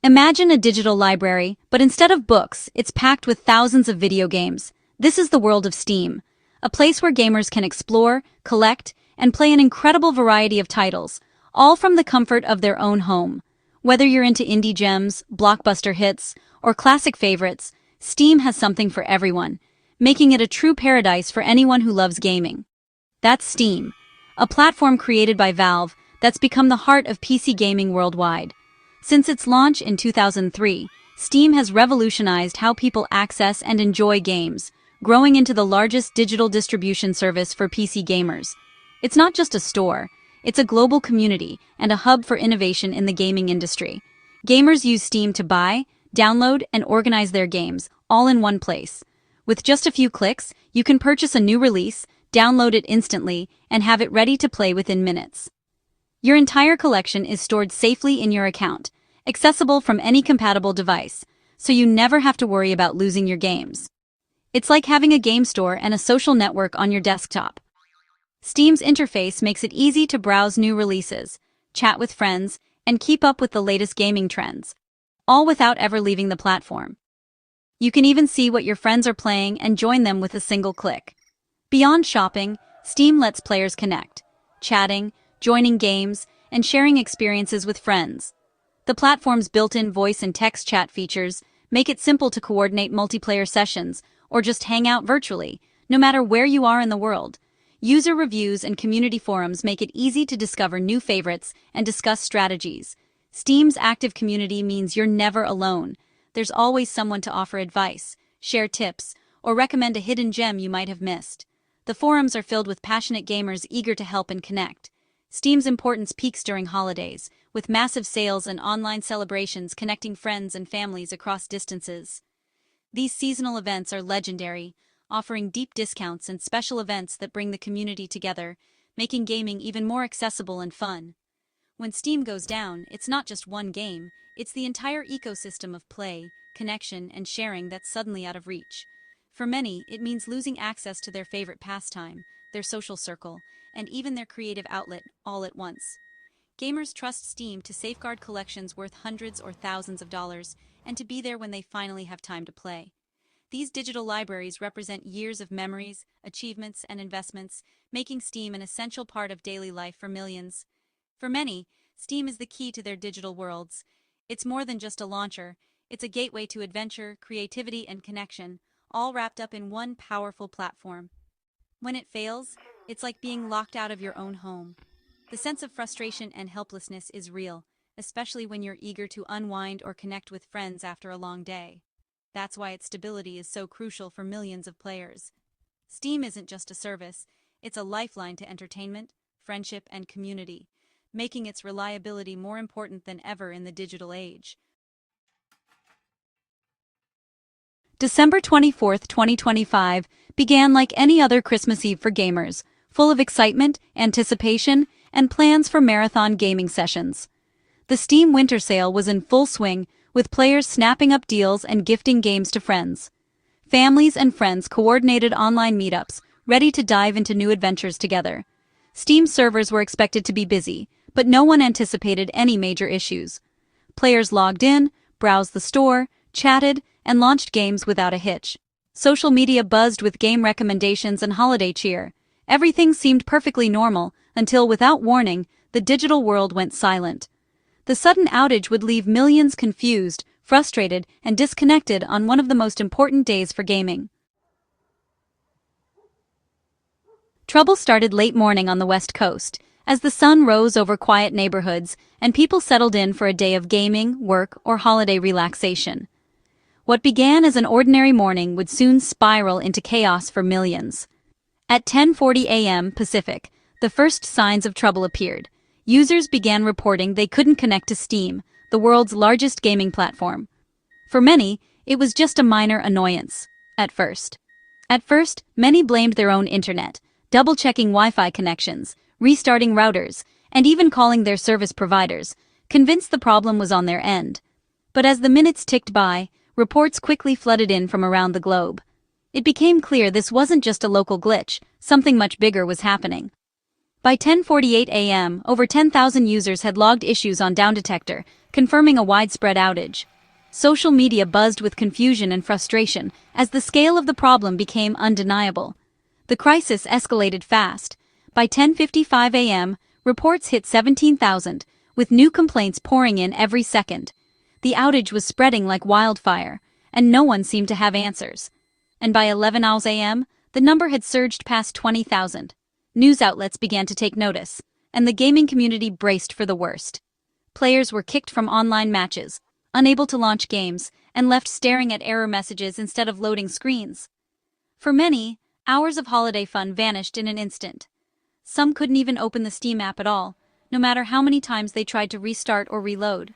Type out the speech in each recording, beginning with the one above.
Imagine a digital library, but instead of books, it's packed with thousands of video games. This is the world of Steam, a place where gamers can explore, collect, and play an incredible variety of titles, all from the comfort of their own home. Whether you're into indie gems, blockbuster hits, or classic favorites, Steam has something for everyone, making it a true paradise for anyone who loves gaming. That's Steam, a platform created by Valve that's become the heart of PC gaming worldwide. Since its launch in 2003, Steam has revolutionized how people access and enjoy games, growing into the largest digital distribution service for PC gamers. It's not just a store, it's a global community and a hub for innovation in the gaming industry. Gamers use Steam to buy, download, and organize their games, all in one place. With just a few clicks, you can purchase a new release, download it instantly, and have it ready to play within minutes. Your entire collection is stored safely in your account, accessible from any compatible device, so you never have to worry about losing your games. It's like having a game store and a social network on your desktop. Steam's interface makes it easy to browse new releases, chat with friends, and keep up with the latest gaming trends, all without ever leaving the platform. You can even see what your friends are playing and join them with a single click. Beyond shopping, Steam lets players connect, chatting, joining games, and sharing experiences with friends. The platform's built-in voice and text chat features make it simple to coordinate multiplayer sessions or just hang out virtually, no matter where you are in the world. User reviews and community forums make it easy to discover new favorites and discuss strategies. Steam's active community means you're never alone. There's always someone to offer advice, share tips, or recommend a hidden gem you might have missed. The forums are filled with passionate gamers eager to help and connect. Steam's importance peaks during holidays, with massive sales and online celebrations connecting friends and families across distances. These seasonal events are legendary, offering deep discounts and special events that bring the community together, making gaming even more accessible and fun. When Steam goes down, it's not just one game, it's the entire ecosystem of play, connection, and sharing that's suddenly out of reach. For many, it means losing access to their favorite pastime, their social circle, and even their creative outlet all at once. Gamers trust Steam to safeguard collections worth hundreds or thousands of dollars, and to be there when they finally have time to play. These digital libraries represent years of memories, achievements, and investments, making Steam an essential part of daily life for millions. For many, Steam is the key to their digital worlds. It's more than just a launcher, it's a gateway to adventure, creativity, and connection, all wrapped up in one powerful platform. When it fails, it's like being locked out of your own home. The sense of frustration and helplessness is real, especially when you're eager to unwind or connect with friends after a long day. That's why its stability is so crucial for millions of players. Steam isn't just a service, it's a lifeline to entertainment, friendship, and community, making its reliability more important than ever in the digital age. December 24, 2025, began like any other Christmas Eve for gamers, full of excitement, anticipation, and plans for marathon gaming sessions. The Steam Winter Sale was in full swing, with players snapping up deals and gifting games to friends. Families and friends coordinated online meetups, ready to dive into new adventures together. Steam servers were expected to be busy, but no one anticipated any major issues. Players logged in, browsed the store, chatted, and launched games without a hitch. Social media buzzed with game recommendations and holiday cheer. Everything seemed perfectly normal, until without warning, the digital world went silent. The sudden outage would leave millions confused, frustrated, and disconnected on one of the most important days for gaming. Trouble started late morning on the West Coast, as the sun rose over quiet neighborhoods and people settled in for a day of gaming, work, or holiday relaxation. What began as an ordinary morning would soon spiral into chaos for millions. At 10:40 a.m. Pacific, the first signs of trouble appeared. Users began reporting they couldn't connect to Steam, the world's largest gaming platform. For many, it was just a minor annoyance. At first, many blamed their own internet, double-checking Wi-Fi connections, restarting routers, and even calling their service providers, convinced the problem was on their end. But as the minutes ticked by, reports quickly flooded in from around the globe. It became clear this wasn't just a local glitch, something much bigger was happening. By 10:48 a.m., over 10,000 users had logged issues on Downdetector, confirming a widespread outage. Social media buzzed with confusion and frustration as the scale of the problem became undeniable. The crisis escalated fast. By 10:55 a.m., reports hit 17,000, with new complaints pouring in every second. The outage was spreading like wildfire, and no one seemed to have answers. And by 11 a.m., the number had surged past 20,000. News outlets began to take notice, and the gaming community braced for the worst. Players were kicked from online matches, unable to launch games, and left staring at error messages instead of loading screens. For many, hours of holiday fun vanished in an instant. Some couldn't even open the Steam app at all, no matter how many times they tried to restart or reload.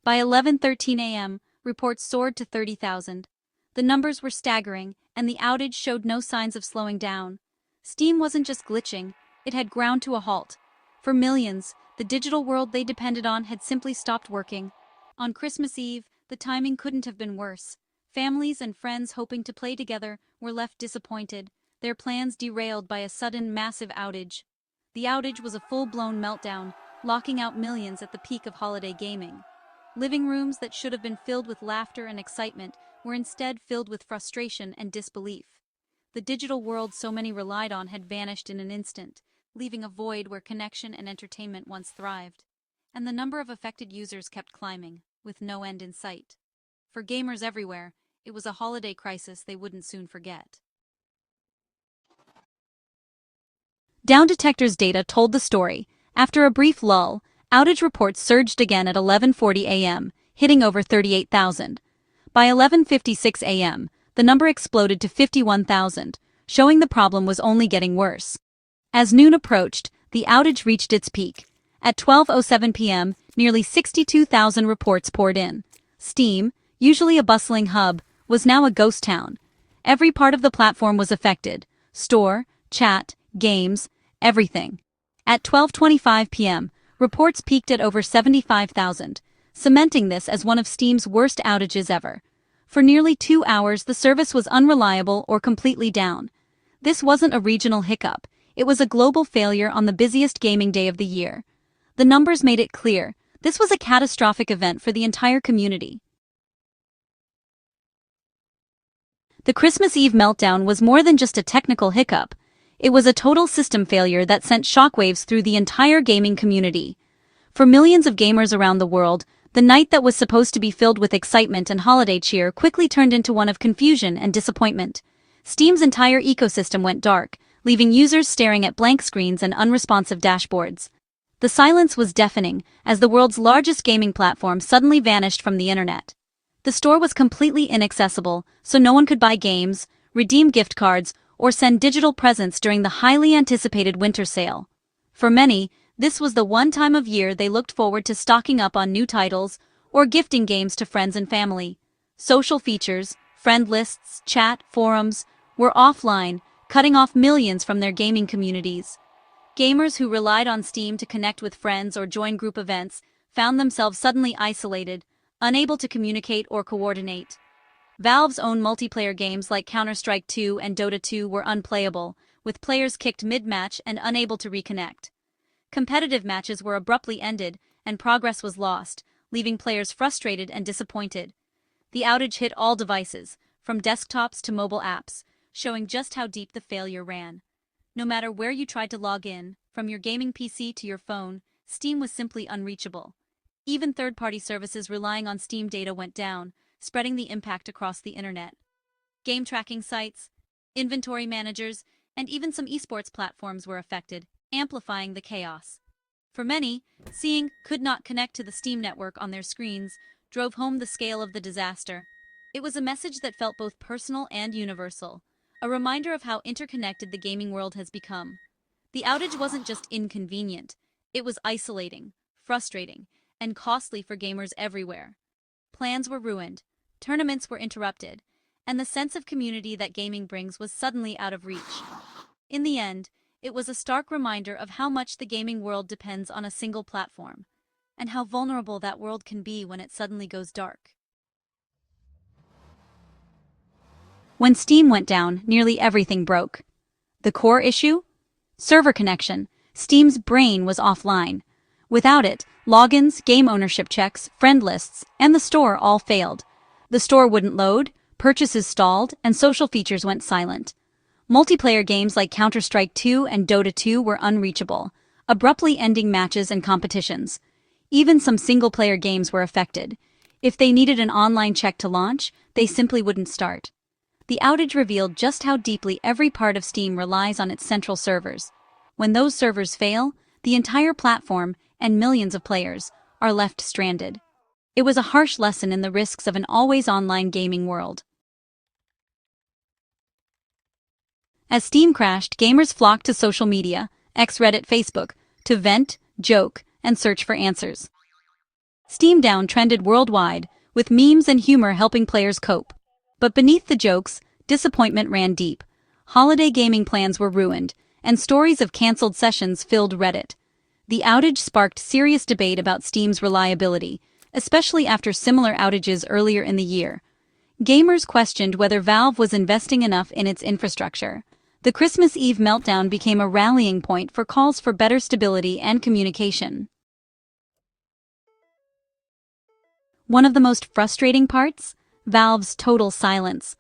By 11:13 a.m., reports soared to 30,000. The numbers were staggering, and the outage showed no signs of slowing down. Steam wasn't just glitching, it had ground to a halt. For millions, the digital world they depended on had simply stopped working. On Christmas Eve, the timing couldn't have been worse. Families and friends hoping to play together were left disappointed, their plans derailed by a sudden massive outage. The outage was a full-blown meltdown, locking out millions at the peak of holiday gaming. Living rooms that should have been filled with laughter and excitement were instead filled with frustration and disbelief. The digital world so many relied on had vanished in an instant, leaving a void where connection and entertainment once thrived. And the number of affected users kept climbing, with no end in sight. For gamers everywhere, it was a holiday crisis they wouldn't soon forget. Downdetector's data told the story. After a brief lull, outage reports surged again at 11:40 a.m., hitting over 38,000. By 11:56 a.m., the number exploded to 51,000, showing the problem was only getting worse. As noon approached, the outage reached its peak. At 12:07 p.m., nearly 62,000 reports poured in. Steam, usually a bustling hub, was now a ghost town. Every part of the platform was affected: store, chat, games, everything. At 12:25 p.m., reports peaked at over 75,000, cementing this as one of Steam's worst outages ever. For nearly 2 hours, the service was unreliable or completely down. This wasn't a regional hiccup, it was a global failure on the busiest gaming day of the year. The numbers made it clear, this was a catastrophic event for the entire community. The Christmas Eve meltdown was more than just a technical hiccup. It was a total system failure that sent shockwaves through the entire gaming community. For millions of gamers around the world, the night that was supposed to be filled with excitement and holiday cheer quickly turned into one of confusion and disappointment. Steam's entire ecosystem went dark, leaving users staring at blank screens and unresponsive dashboards. The silence was deafening, as the world's largest gaming platform suddenly vanished from the internet. The store was completely inaccessible, so no one could buy games, redeem gift cards, or send digital presents during the highly anticipated winter sale. For many, this was the one time of year they looked forward to stocking up on new titles or gifting games to friends and family. Social features, friend lists, chat, forums, were offline, cutting off millions from their gaming communities. Gamers who relied on Steam to connect with friends or join group events found themselves suddenly isolated, unable to communicate or coordinate. Valve's own multiplayer games like Counter-Strike 2 and Dota 2 were unplayable, with players kicked mid-match and unable to reconnect. Competitive matches were abruptly ended, and progress was lost, leaving players frustrated and disappointed. The outage hit all devices, from desktops to mobile apps, showing just how deep the failure ran. No matter where you tried to log in, from your gaming PC to your phone, Steam was simply unreachable. Even third-party services relying on Steam data went down, spreading the impact across the internet. Game tracking sites, inventory managers, and even some esports platforms were affected, amplifying the chaos. For many, seeing "could not connect to the Steam network" on their screens drove home the scale of the disaster. It was a message that felt both personal and universal, a reminder of how interconnected the gaming world has become. The outage wasn't just inconvenient, it was isolating, frustrating, and costly for gamers everywhere. Plans were ruined, tournaments were interrupted, and the sense of community that gaming brings was suddenly out of reach. In the end, it was a stark reminder of how much the gaming world depends on a single platform, and how vulnerable that world can be when it suddenly goes dark. When Steam went down, nearly everything broke. The core issue? Server connection. Steam's brain was offline. Without it, logins, game ownership checks, friend lists, and the store all failed. The store wouldn't load, purchases stalled, and social features went silent. Multiplayer games like Counter-Strike 2 and Dota 2 were unreachable, abruptly ending matches and competitions. Even some single-player games were affected. If they needed an online check to launch, they simply wouldn't start. The outage revealed just how deeply every part of Steam relies on its central servers. When those servers fail, the entire platform and millions of players are left stranded. It was a harsh lesson in the risks of an always-online gaming world. As Steam crashed, gamers flocked to social media, Reddit, Facebook, to vent, joke, and search for answers. Steam Down trended worldwide, with memes and humor helping players cope. But beneath the jokes, disappointment ran deep. Holiday gaming plans were ruined, and stories of canceled sessions filled Reddit. The outage sparked serious debate about Steam's reliability, especially after similar outages earlier in the year. Gamers questioned whether Valve was investing enough in its infrastructure. The Christmas Eve meltdown became a rallying point for calls for better stability and communication. One of the most frustrating parts? Valve's total silence.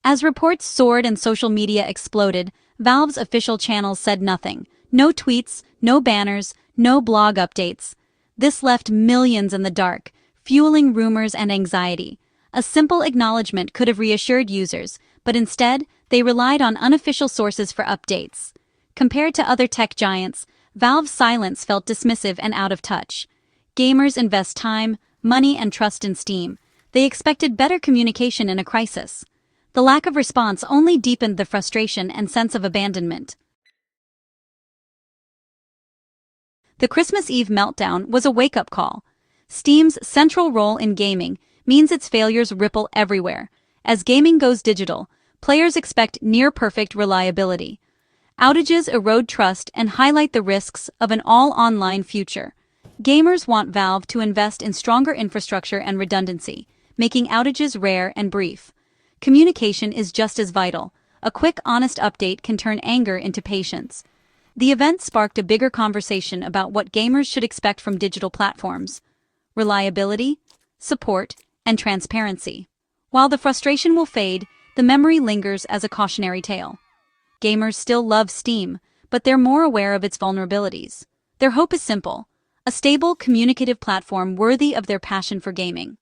As reports soared and social media exploded, Valve's official channels said nothing. No tweets, no banners, no blog updates. This left millions in the dark, fueling rumors and anxiety. A simple acknowledgement could have reassured users, but instead, they relied on unofficial sources for updates. Compared to other tech giants, Valve's silence felt dismissive and out of touch. Gamers invest time, money, and trust in Steam. They expected better communication in a crisis. The lack of response only deepened the frustration and sense of abandonment. The Christmas Eve meltdown was a wake-up call. Steam's central role in gaming means its failures ripple everywhere. As gaming goes digital, players expect near-perfect reliability. Outages erode trust and highlight the risks of an all-online future. Gamers want Valve to invest in stronger infrastructure and redundancy, making outages rare and brief. Communication is just as vital. A quick, honest update can turn anger into patience. The event sparked a bigger conversation about what gamers should expect from digital platforms: reliability, support, and transparency. While the frustration will fade, the memory lingers as a cautionary tale. Gamers still love Steam, but they're more aware of its vulnerabilities. Their hope is simple: a stable, communicative platform worthy of their passion for gaming.